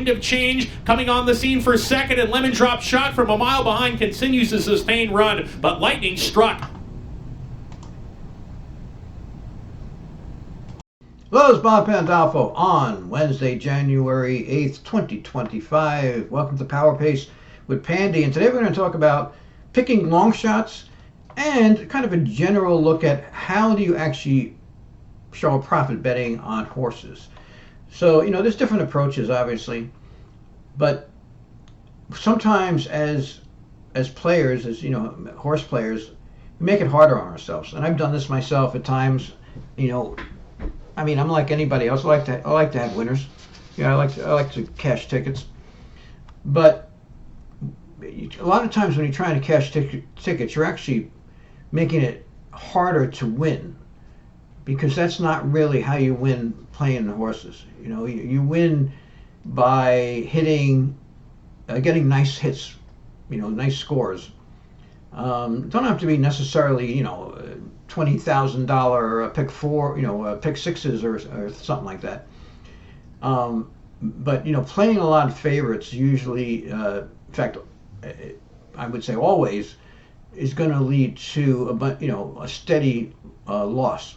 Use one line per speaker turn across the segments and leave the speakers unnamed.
Wind of Change coming on the scene for second, and Lemon Drop Shot from a mile behind continues to sustain run, but Lightning Struck.
Hello, it's Bob Pandolfo on Wednesday, January 8th, 2025. Welcome to Power Pace with Pandy, and today we're going to talk about picking long shots and kind of a general look at how do you actually show a profit betting on horses. So, there's different approaches, obviously, but sometimes as players, as horse players, we make it harder on ourselves. And I've done this myself at times. I'm like anybody else. I like to have winners. I like to cash tickets. But a lot of times when you're trying to cash tickets, you're actually making it harder to win, because that's not really how you win playing the horses. You win by hitting, getting nice hits, nice scores. Don't have to be necessarily, $20,000 pick four, pick sixes or something like that. But playing a lot of favorites usually, in fact, I would say always, is going to lead to a steady loss.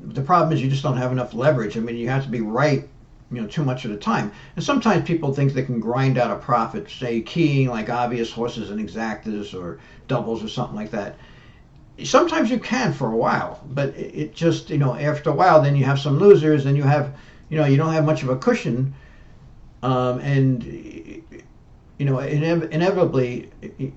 The problem is you just don't have enough leverage. You have to be right, too much of the time. And sometimes people think they can grind out a profit, say keying like obvious horses and exactas or doubles or something like that. Sometimes you can for a while, but it just, after a while, then you have some losers, and you have, you don't have much of a cushion, and inevitably,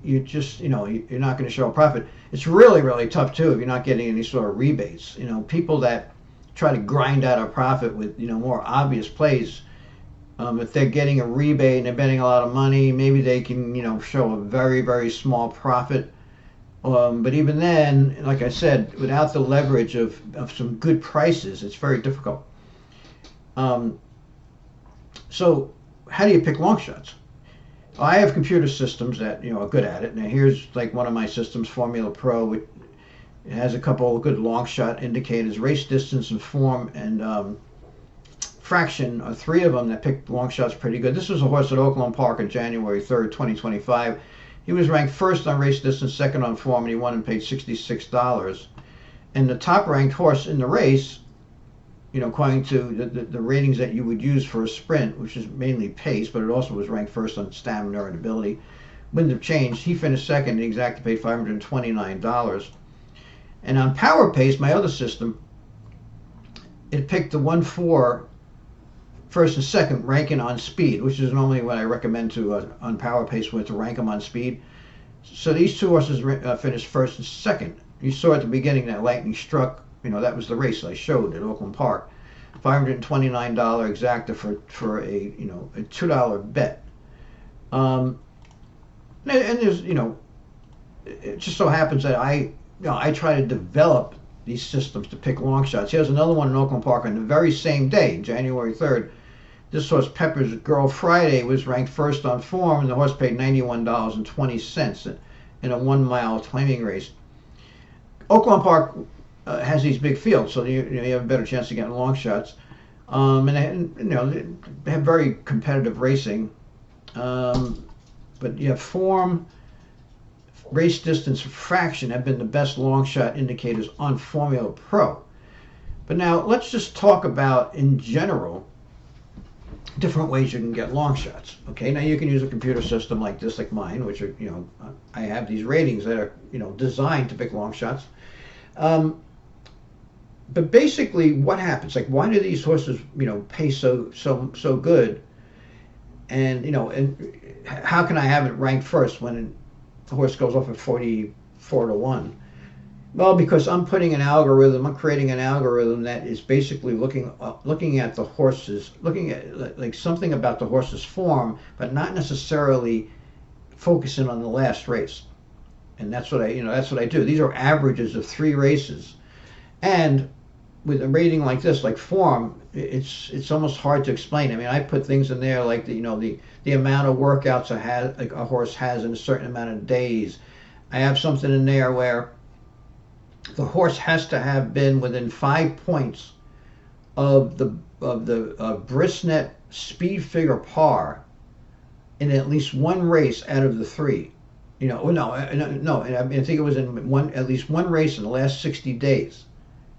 you just, you're not going to show a profit. It's really, really tough too if you're not getting any sort of rebates. People that try to grind out a profit with, more obvious plays, if they're getting a rebate and they're betting a lot of money, maybe they can, show a very, very small profit. But even then, like I said, without the leverage of some good prices, it's very difficult. So how do you pick long shots? I have computer systems that are good at it. Now here's like one of my systems, Formula Pro. It has a couple of good long shot indicators: race distance and form and fraction are three of them that pick long shots pretty good. This was a horse at Oakland Park on January 3rd, 2025. He was ranked first on race distance, second on form, and he won and paid $66. And the top ranked horse in the race, according to the ratings that you would use for a sprint, which is mainly pace, but it also was ranked first on stamina and ability. Wind of Change, he finished second, and exacta paid $529. And on Power Pace, my other system, it picked the 1-4 first and second ranking on speed, which is normally what I recommend to on Power Pace, to rank them on speed. So these two horses finished first and second. You saw at the beginning that Lightning Struck. That was the race I showed at Oakland Park. $529 exacta for a a $2 bet. And there's it just so happens that I try to develop these systems to pick long shots. Here's another one in Oakland Park on the very same day, January 3rd. This horse, Pepper's Girl Friday, was ranked first on form, and the horse paid $91.20 in a 1 mile claiming race. Oakland Park has these big fields, so you have a better chance of getting long shots. And they have very competitive racing. But form, race distance, fraction have been the best long shot indicators on Formula Pro. But now let's just talk about, in general, different ways you can get long shots. Okay, now you can use a computer system like this, like mine, which are, I have these ratings that are, designed to pick long shots. But basically, what happens? Like, why do these horses, pay so good? And and how can I have it ranked first when the horse goes off at 44-1? Well, because I'm creating an algorithm that is basically looking at the horses, looking at like something about the horse's form, but not necessarily focusing on the last race. And that's what I do. These are averages of 3 races, and with a rating like this, like form, it's almost hard to explain. I put things in there like the amount of workouts a horse has in a certain amount of days. I have something in there where the horse has to have been within 5 points of the brisnet speed figure par in at least one race out of the three. No, I think it was in at least one race in the last 60 days.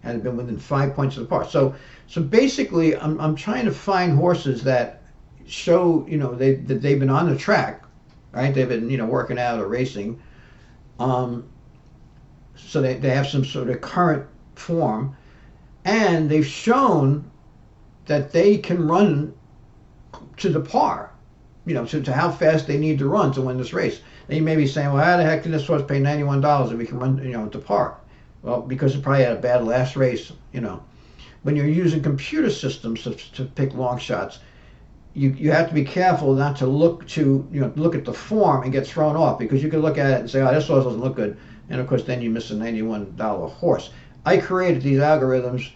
Had it been within 5 points of the par. So basically, I'm trying to find horses that show, that they've been on the track, right? They've been, working out or racing. So they have some sort of current form, and they've shown that they can run to the par, to how fast they need to run to win this race. Then you may be saying, well, how the heck can this horse pay $91 if we can run, to par? Well, because it probably had a bad last race, When you're using computer systems to pick long shots, you have to be careful not to look at the form and get thrown off, because you can look at it and say, oh, this horse doesn't look good, and of course then you miss a $91 horse. I created these algorithms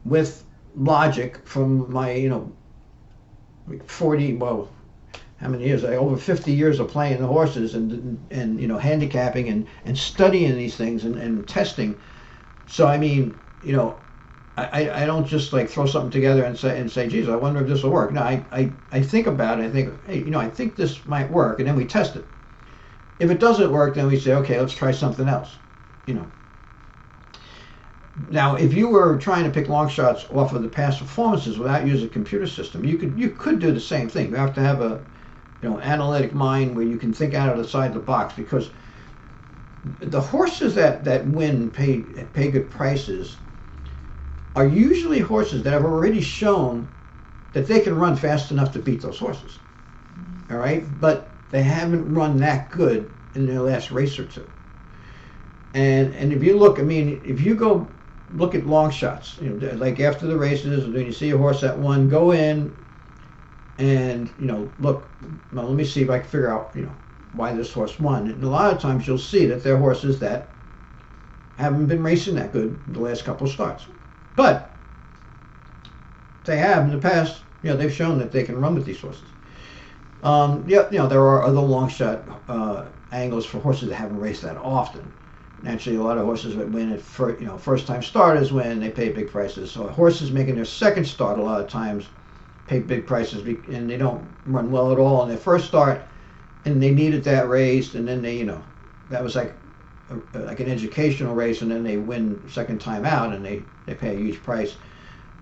with logic from my 40, well, how many years? Over 50 years of playing the horses and handicapping and studying these things and testing. So I mean, I don't just like throw something together and say, geez, I wonder if this will work. No, I think about it. I think, hey, I think this might work, and then we test it. If it doesn't work, then we say, okay, let's try something else. Now, if you were trying to pick long shots off of the past performances without using a computer system, you could do the same thing. You have to have a analytic mind where you can think out of the side of the box, because the horses that win, pay good prices, are usually horses that have already shown that they can run fast enough to beat those horses. All right, but they haven't run that good in their last race or two. And if you look, if you go look at long shots, like after the races, when you see a horse that won, go in and look. Well, let me see if I can figure out why this horse won. And a lot of times you'll see that they're horses that haven't been racing that good the last couple of starts, but they have in the past. They've shown that they can run with these horses. There are other long shot angles for horses that haven't raced that often. Naturally, a lot of horses that win at first time starters win. They pay big prices. So horses making their second start a lot of times pay big prices, and they don't run well at all in their first start, and they needed that race, and then they that was like an educational race, and then they win second time out, and they pay a huge price.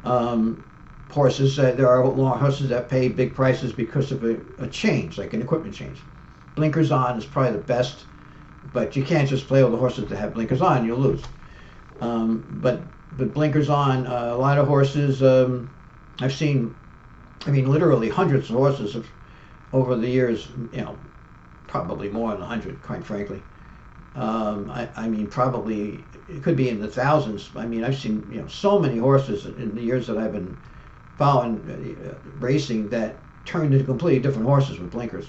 Horses, there are long horses that pay big prices because of a change, like an equipment change. Blinkers on is probably the best, but you can't just play with the horses that have blinkers on, you'll lose. But blinkers on, a lot of horses, I've seen, literally hundreds of horses over the years, probably more than 100, quite frankly. Probably it could be in the thousands. I've seen so many horses in the years that I've been following racing that turned into completely different horses with blinkers.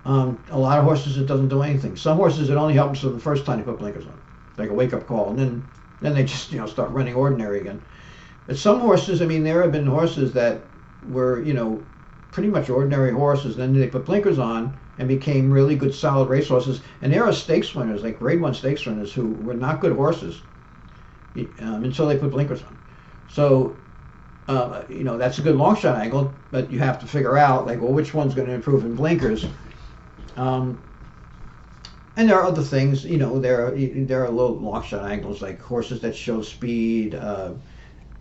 A lot of horses it doesn't do anything. Some horses it only helps them the first time they put blinkers on, like a wake-up call, and then they just start running ordinary again. But some horses, there have been horses that were pretty much ordinary horses, then they put blinkers on and became really good solid race horses. And there are stakes winners, like grade 1 stakes winners, who were not good horses until they put blinkers on. So that's a good long shot angle, but you have to figure out which one's going to improve in blinkers. And there are other things, there are little long shot angles, like horses that show speed,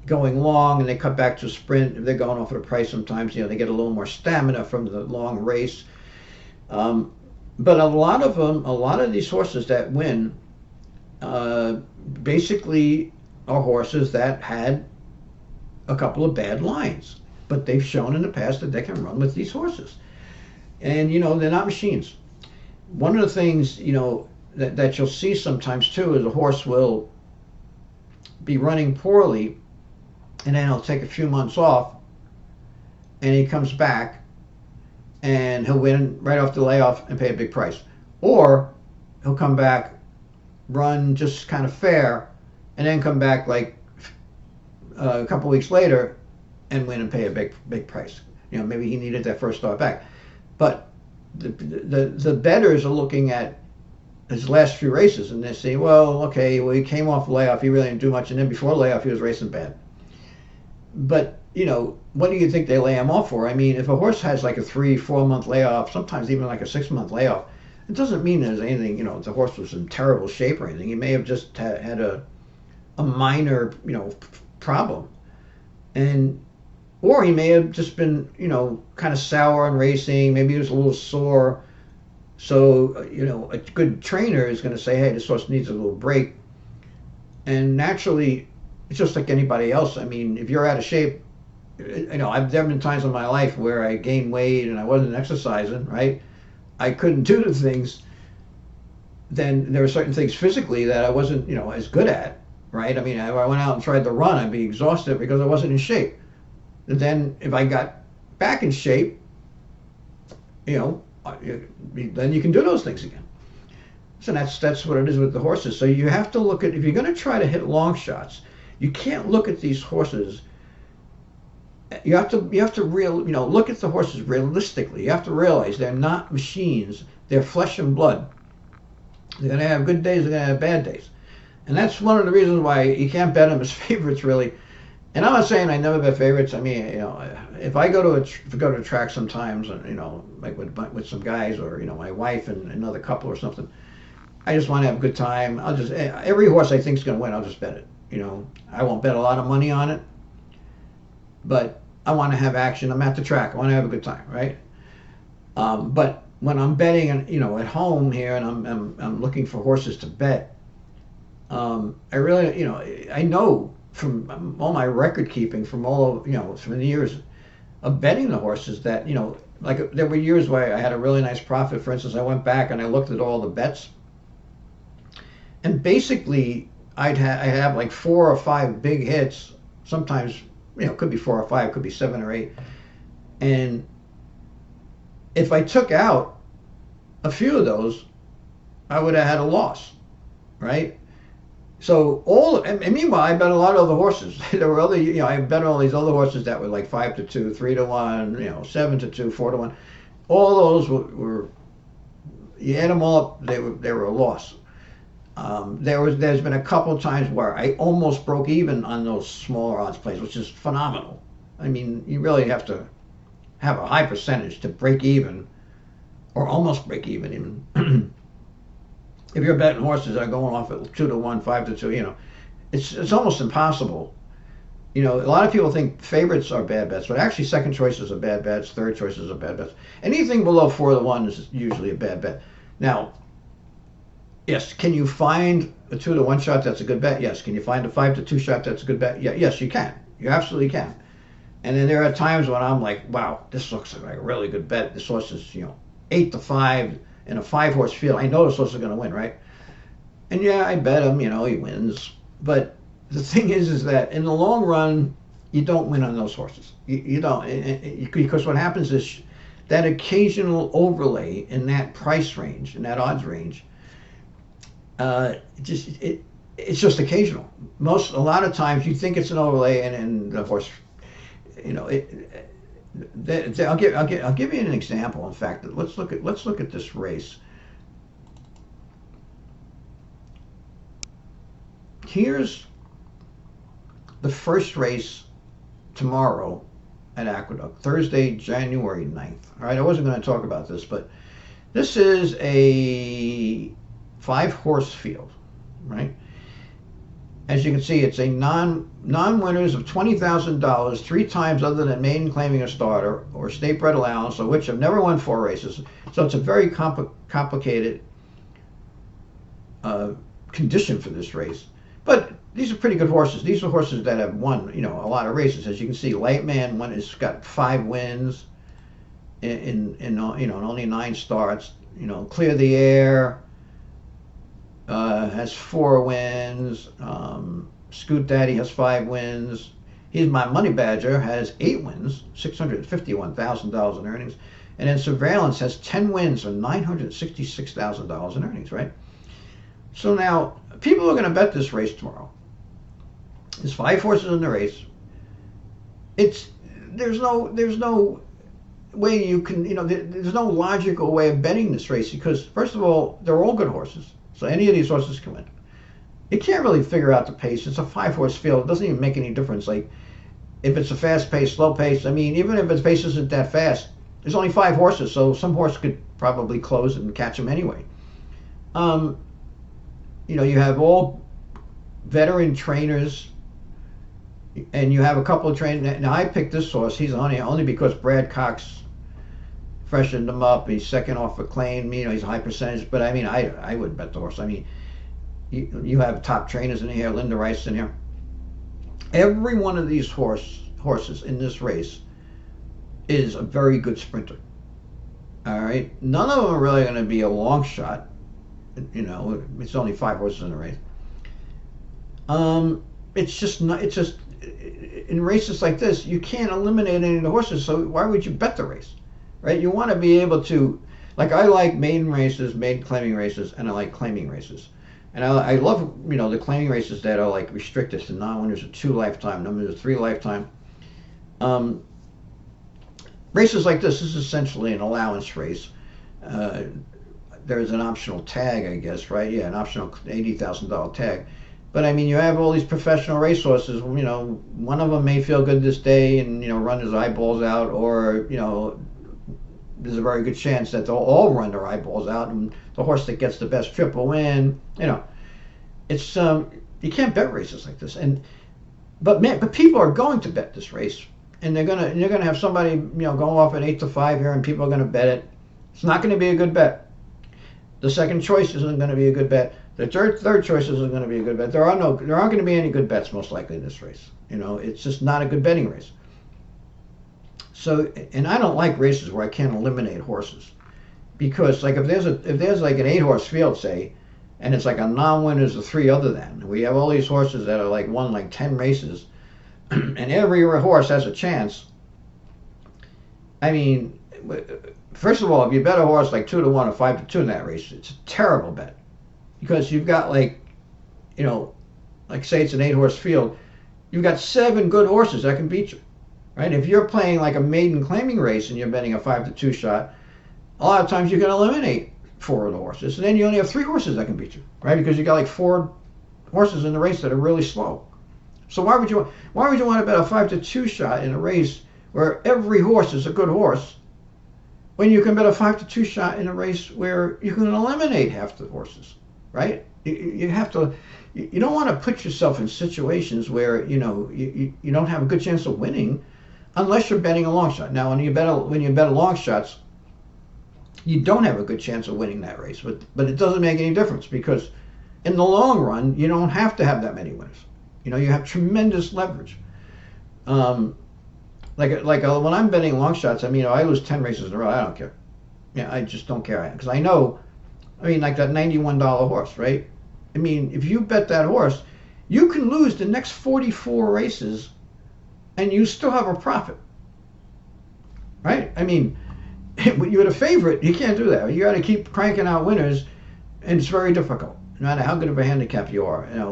going long, and they cut back to a sprint. If they're going off at a price, sometimes they get a little more stamina from the long race. But a lot of these horses that win, basically are horses that had a couple of bad lines, but they've shown in the past that they can run with these horses. And they're not machines. One of the things that you'll see sometimes too is a horse will be running poorly, and then he'll take a few months off, and he comes back, and he'll win right off the layoff and pay a big price. Or he'll come back, run just kind of fair, and then come back like a couple weeks later and win and pay a big price. Maybe he needed that first start back. But the bettors are looking at his last few races, and they say, well, he came off the layoff, he really didn't do much, and then before the layoff he was racing bad. But what do you think they lay them off for? I mean, if a horse has like a 3-4 month layoff, sometimes even like a 6 month layoff, it doesn't mean there's anything. The horse was in terrible shape or anything. He may have just had a minor problem, and or he may have just been kind of sour on racing. Maybe he was a little sore. So a good trainer is going to say, hey, this horse needs a little break. And naturally, it's just like anybody else. I mean, if you're out of shape, there have been times in my life where I gained weight and I wasn't exercising, right? I couldn't do the things. Then there were certain things physically that I wasn't, as good at, right? I mean, if I went out and tried to run, I'd be exhausted because I wasn't in shape. And then if I got back in shape, then you can do those things again. So that's what it is with the horses. So you have to look at, if you're going to try to hit long shots, you can't look at these horses. You have to look at the horses realistically. You have to realize they're not machines. They're flesh and blood. They're going to have good days. They're going to have bad days. And that's one of the reasons why you can't bet them as favorites, really. And I'm not saying I never bet favorites. I mean, if I go to a track sometimes, and like with some guys, or my wife and another couple or something, I just want to have a good time. I'll just every horse I think is going to win, I'll just bet it. I won't bet a lot of money on it, but I want to have action. I'm at the track. I want to have a good time, right? But when I'm betting, at home here, and I'm looking for horses to bet, I really, I know from all my record keeping, from all from the years of betting the horses, that like there were years where I had a really nice profit. For instance, I went back and I looked at all the bets, and basically I have like 4 or 5 big hits. Sometimes it could be 4 or 5, could be 7 or 8, and if I took out a few of those, I would have had a loss, right? So and meanwhile, I bet a lot of other horses. There were other, I bet all these other horses that were like 5-2, 3-1, 7-2, 4-1. All those were you add them all up, they were a loss. There's been a couple of times where I almost broke even on those smaller odds plays, which is phenomenal. I mean, you really have to have a high percentage to break even, or almost break even. If you're betting horses that are going off at 2-1, 5-2, it's almost impossible. A lot of people think favorites are bad bets, but actually second choices are bad bets, third choices are bad bets. Anything below 4-1 is usually a bad bet. Now, yes, can you find a 2-1 shot that's a good bet? Yes. Can you find a 5-2 shot that's a good bet? Yeah, yes, you can. You absolutely can. And then there are times when I'm like, wow, this looks like a really good bet. This horse is, 8-5 in a 5-horse field. I know this horse is going to win, right? And yeah, I bet him, he wins. But the thing is that in the long run, you don't win on those horses. You don't, because what happens is that occasional overlay in that price range, in that odds range, it's just occasional. A lot of times you think it's an overlay, and the horse, I'll give you an example. In fact, let's look at this race. Here's the first race tomorrow at Aqueduct, Thursday, January 9th. All right, I wasn't going to talk about this, but this is a 5-horse field, right? As you can see, it's a non-winners of $20,000 3 times other than maiden claiming a starter or state bred allowance, of which have never won 4 races. So it's a very complicated condition for this race. But these are pretty good horses. These are horses that have won, a lot of races. As you can see, Lightman has got 5 wins in only 9 starts. Clear the Air has 4 wins. Scoot Daddy has 5 wins. He's My Money Badger has 8 wins, $651,000 in earnings. And then Surveillance has 10 wins and $966,000 in earnings, right? So now, people are going to bet this race tomorrow. There's 5 horses in the race. There's no way you can, there's no logical way of betting this race, because first of all, they're all good horses. So any of these horses can win. You can't really figure out the pace. It's a 5-horse field. It doesn't even make any difference. Like, if it's a fast pace, slow pace. I mean, even if its pace isn't that fast, there's only 5 horses, so some horse could probably close and catch him anyway. You have all veteran trainers, and you have a couple of trainers. Now I picked this horse. He's only because Brad Cox freshened him up. He's second off a claim. He's a high percentage, but I mean, I would bet the horse. I mean, you have top trainers in here, Linda Rice in here. Every one of these horses in this race is a very good sprinter. All right, none of them are really going to be a long shot. It's only 5 horses in the race. It's just not. It's just in races like this, you can't eliminate any of the horses. So why would you bet the race, right? You want to be able to, like, I like maiden races, maiden claiming races, and I like claiming races. And I love, the claiming races that are like restricted to non-winners of 2 lifetime, non-winners of 3 lifetime. Races like this is essentially an allowance race. There's an optional tag, I guess, right? Yeah, an optional $80,000 tag. But I mean, you have all these professional racehorses. One of them may feel good this day and run his eyeballs out, or there's a very good chance that they'll all run their eyeballs out, and the horse that gets the best trip will win. It's you can't bet races like this. But people are going to bet this race, and you're gonna have somebody going off at 8-5 here, and people are gonna bet it. It's not going to be a good bet. The second choice isn't going to be a good bet. The third choice isn't going to be a good bet. There aren't going to be any good bets most likely in this race. It's just not a good betting race. So, and I don't like races where I can't eliminate horses, because like if there's like an 8-horse field, say, and it's like a non-winners of 3 other than, we have all these horses that are like won like 10 races, and every horse has a chance. I mean, first of all, if you bet a horse like 2-1 or 5-2 in that race, it's a terrible bet, because you've got like say it's an 8-horse field, you've got 7 good horses that can beat you, right? If you're playing like a maiden claiming race and you're betting a 5-2 shot, a lot of times you can eliminate 4 of the horses, and then you only have 3 horses that can beat you, right? Because you got like 4 horses in the race that are really slow. So why would you want to bet a 5-2 shot in a race where every horse is a good horse, when you can bet a 5-2 shot in a race where you can eliminate half the horses, right? You have to. You don't want to put yourself in situations where you don't have a good chance of winning, unless you're betting a long shot. Now, when you bet a long shots, you don't have a good chance of winning that race. But it doesn't make any difference, because in the long run, you don't have to have that many winners. You have tremendous leverage. Like when I'm betting long shots, I mean, I lose 10 races in a row, I don't care. Yeah, I just don't care, because I know. I mean, like that $91 horse, right? I mean, if you bet that horse, you can lose the next 44 races, and you still have a profit, right? I mean, when you're the favorite, you can't do that. You got to keep cranking out winners, and it's very difficult, no matter how good of a handicap you are. And I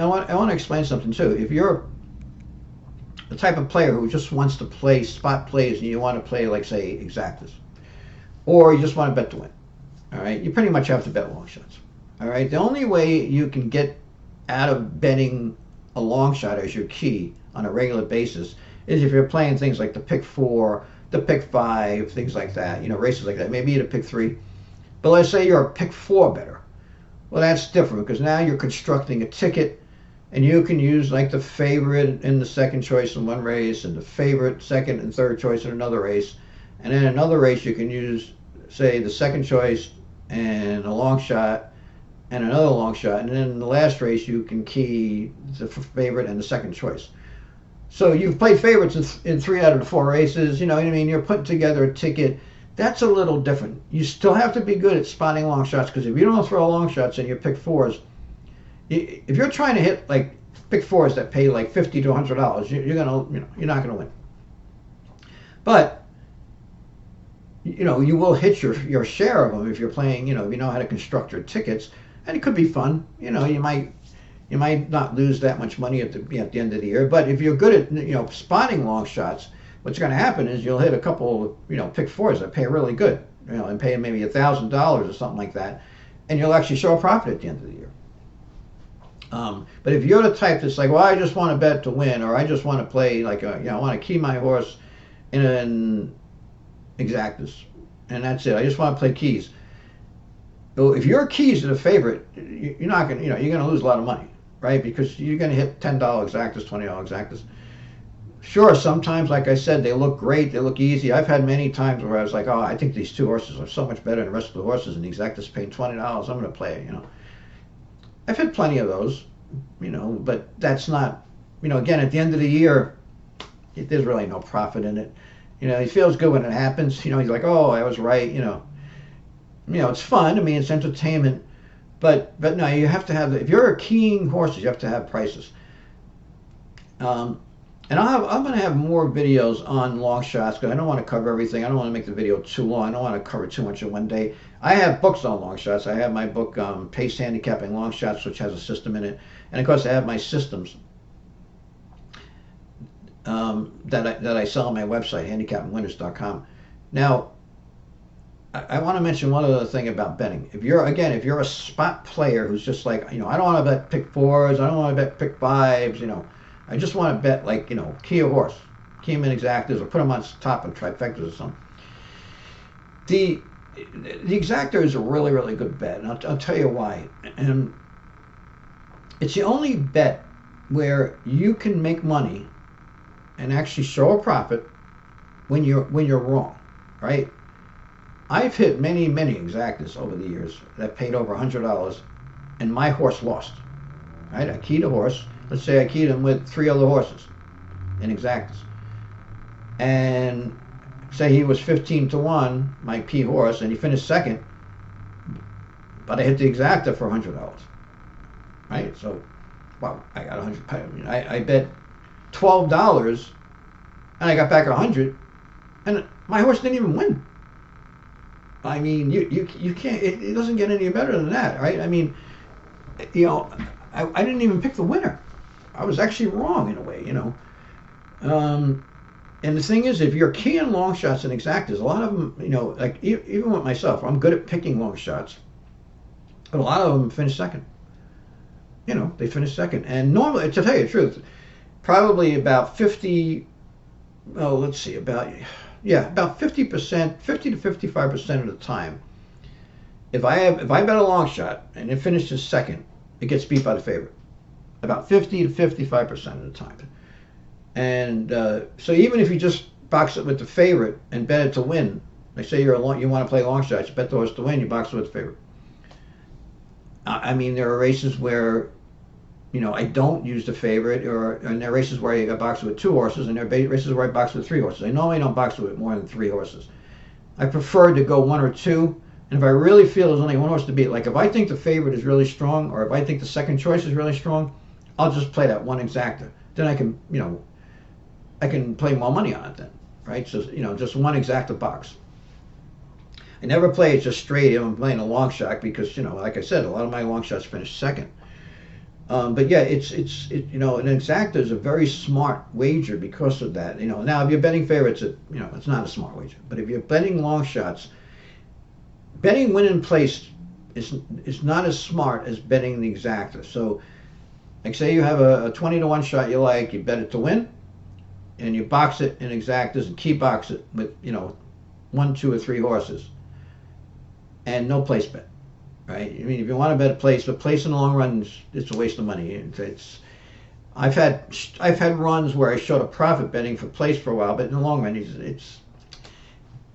want to explain something too. If you're the type of player who just wants to play spot plays, and you want to play, like, say, exactas, or you just want to bet to win, all right, you pretty much have to bet long shots. All right, the only way you can get out of betting a long shot as your key on a regular basis is if you're playing things like the pick 4, the pick 5, things like that, races like that. Maybe the pick 3, but let's say you're a pick 4 bettor. Well, that's different, because now you're constructing a ticket, and you can use like the favorite in the second choice in one race, and the favorite second and third choice in another race, and in another race you can use, say, the second choice and a long shot and another long shot, and then in the last race you can key the favorite and the second choice. So you've played favorites in 3 out of the 4 races. You know what I mean? You're putting together a ticket. That's a little different. You still have to be good at spotting long shots, because if you don't throw long shots and you pick 4s, if you're trying to hit like pick 4s that pay like $50 to $100, you're not gonna win. But you will hit your share of them if you're playing. If you know how to construct your tickets, and it could be fun. You might not lose that much money at the end of the year. But if you're good at spotting long shots, what's going to happen is you'll hit a couple pick 4s that pay really good, and pay maybe $1,000 or something like that, and you'll actually show a profit at the end of the year. But if you're the type that's like, well, I just want to bet to win, or I just want to play like I want to key my horse in an exactus, and that's it. I just want to play keys. So if your keys are the favorite, you're not gonna, you're gonna lose a lot of money, right? Because you're gonna hit $10 exactas, $20 exactas. Sure, sometimes, like I said, they look great, they look easy. I've had many times where I was like, oh, I think these two horses are so much better than the rest of the horses, and the exactas paying $20. I'm gonna play it, I've had plenty of those, but that's not, again, at the end of the year, there's really no profit in it. It feels good when it happens. You're like, oh, I was right. It's fun. I mean, it's entertainment. But no, you have to have. If you're keying horses, you have to have prices. And I'm going to have more videos on long shots because I don't want to cover everything. I don't want to make the video too long. I don't want to cover too much in one day. I have books on long shots. I have my book, Pace Handicapping Long Shots, which has a system in it. And of course, I have my systems that I sell on my website, handicapandwinners.com. Now, I want to mention one other thing about betting. If you're a spot player who's just like, I don't want to bet pick fours, I don't want to bet pick fives, I just want to bet like, key a horse, key him in exactas, or put him on top of trifectas or something. The exacta is a really, really good bet, and I'll tell you why. And it's the only bet where you can make money and actually show a profit when you're wrong, right? I've hit many, many exactas over the years that paid over $100, and my horse lost. Right? I keyed a horse. Let's say I keyed him with 3 other horses in exactas, and say he was 15-1, my key horse, and he finished second, but I hit the exacta for $100. Right? So, well, I got 100. I bet $12, and I got back 100, and my horse didn't even win. I mean, you can't. It doesn't get any better than that, right? I mean, I didn't even pick the winner. I was actually wrong in a way, And the thing is, if you're keying long shots and exactas, a lot of them, like even with myself, I'm good at picking long shots, but a lot of them finish second. They finish second, and normally, to tell you the truth, probably about 50. Oh, let's see, about 50%, 50 to 55% of the time, if I bet a long shot and it finishes second, it gets beat by the favorite. About 50 to 55% of the time. And so even if you just box it with the favorite and bet it to win, like say you want to play long shots, you bet the horse to win, you box it with the favorite. I mean, there are races where I don't use the favorite, and there are races where I box it with 2 horses, and there are races where I box it with 3 horses. I normally don't box it with more than 3 horses. I prefer to go 1 or 2, and if I really feel there's only 1 horse to beat, like if I think the favorite is really strong, or if I think the second choice is really strong, I'll just play that 1 exacta. Then I can, I can play more money on it then, right? So, just 1 exacta box. I never play it just straight if I'm playing a long shot because, like I said, a lot of my long shots finish second. But yeah, it's an exacta is a very smart wager because of that. Now if you're betting favorites, it's not a smart wager. But if you're betting long shots, betting win in place is not as smart as betting the exacta. So, like say you have a 20-1 shot you like, you bet it to win, and you box it in exactas and key box it with 1, 2, or 3 horses, and no place bet. Right? I mean, if you want to bet a place, but place in the long run, it's a waste of money. I've had runs where I showed a profit betting for place for a while, but in the long run,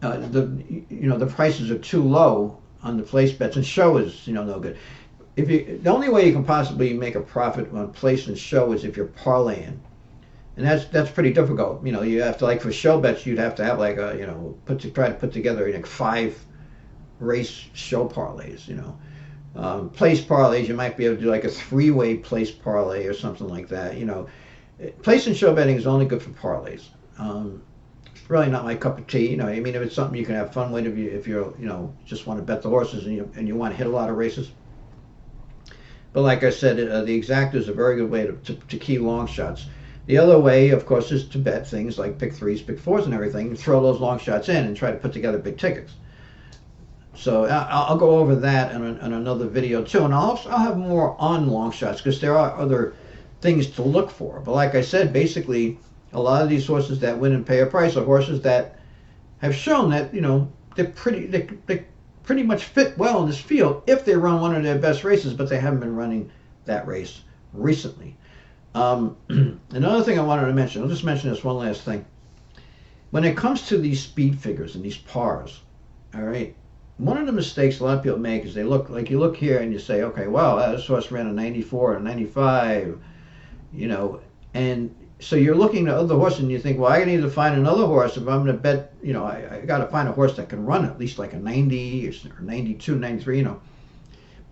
the prices are too low on the place bets, and show is no good. The only way you can possibly make a profit on place and show is if you're parlaying, and that's pretty difficult. You have to, like for show bets, you'd have to have like a try to put together like 5 race show parlays. Place parlays, you might be able to do like a 3-way place parlay or something like that. Place and show betting is only good for parlays. It's really not my cup of tea. I mean, if it's something you can have fun with, if you're just want to bet the horses and you want to hit a lot of races. But like I said, the exacta is a very good way to key long shots. The other way, of course, is to bet things like pick 3s, pick 4s, and everything, and throw those long shots in and try to put together big tickets. So I'll go over that in another video too, and I'll have more on long shots because there are other things to look for. But like I said, basically, a lot of these horses that win and pay a price are horses that have shown that they pretty much fit well in this field if they run one of their best races, but they haven't been running that race recently. Another thing I wanted to mention, I'll just mention this one last thing. When it comes to these speed figures and these pars, all right, one of the mistakes a lot of people make is they look like, you look here and you say, okay, wow, this horse ran a 94 and a 95, and so you're looking at other horses and you think, well, I need to find another horse if I'm going to bet, I got to find a horse that can run at least like a 90 or 92, 93,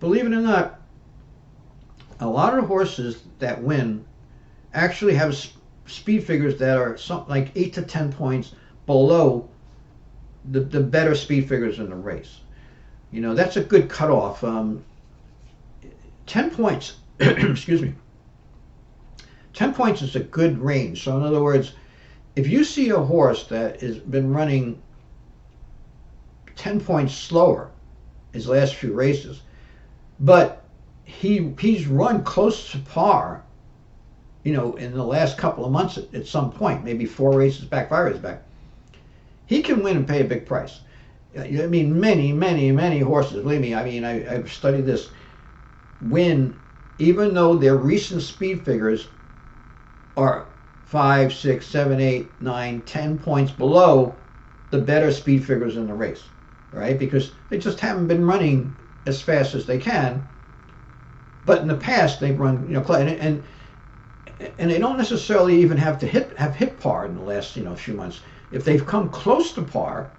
Believe it or not, a lot of horses that win actually have speed figures that are something like 8 to 10 points below the better speed figures in the race. That's a good cutoff. 10 points, excuse me. 10 points is a good range. So in other words, if you see a horse that has been running 10 points slower his last few races, but he's run close to par, in the last couple of months at some point, maybe 4 races back, 5 races back, he can win and pay a big price. I mean, many horses, believe me, I've studied this, win even though their recent speed figures are 5, 6, 7, 8, 9, 10 points below the better speed figures in the race, right? Because they just haven't been running as fast as they can. But in the past, they've run, and they don't necessarily even have to hit par in the last, few months. If they've come close to par,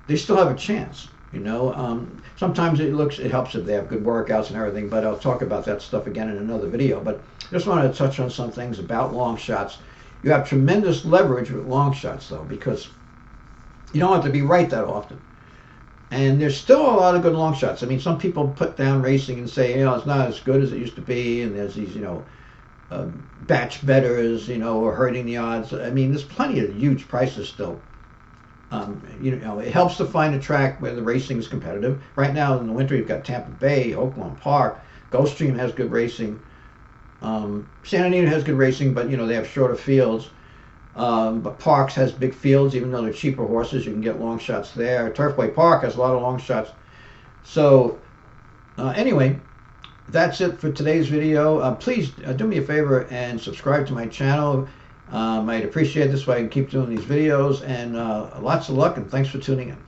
they still have a chance. Sometimes it helps if they have good workouts and everything, but I'll talk about that stuff again in another video. But I just wanted to touch on some things about long shots. You have tremendous leverage with long shots, though, because you don't have to be right that often. And there's still a lot of good long shots. I mean, some people put down racing and say, it's not as good as it used to be, and there's these, batch betters, or hurting the odds. I mean, there's plenty of huge prices still. It helps to find a track where the racing is competitive. Right now in the winter, you've got Tampa Bay, Oakland Park, Gulfstream has good racing. Santa Anita has good racing, but they have shorter fields. But Parks has big fields, even though they're cheaper horses. You can get long shots there. Turfway Park has a lot of long shots. So anyway, that's it for today's video. Please do me a favor and subscribe to my channel. I'd appreciate this way I can keep doing these videos, and lots of luck, and thanks for tuning in.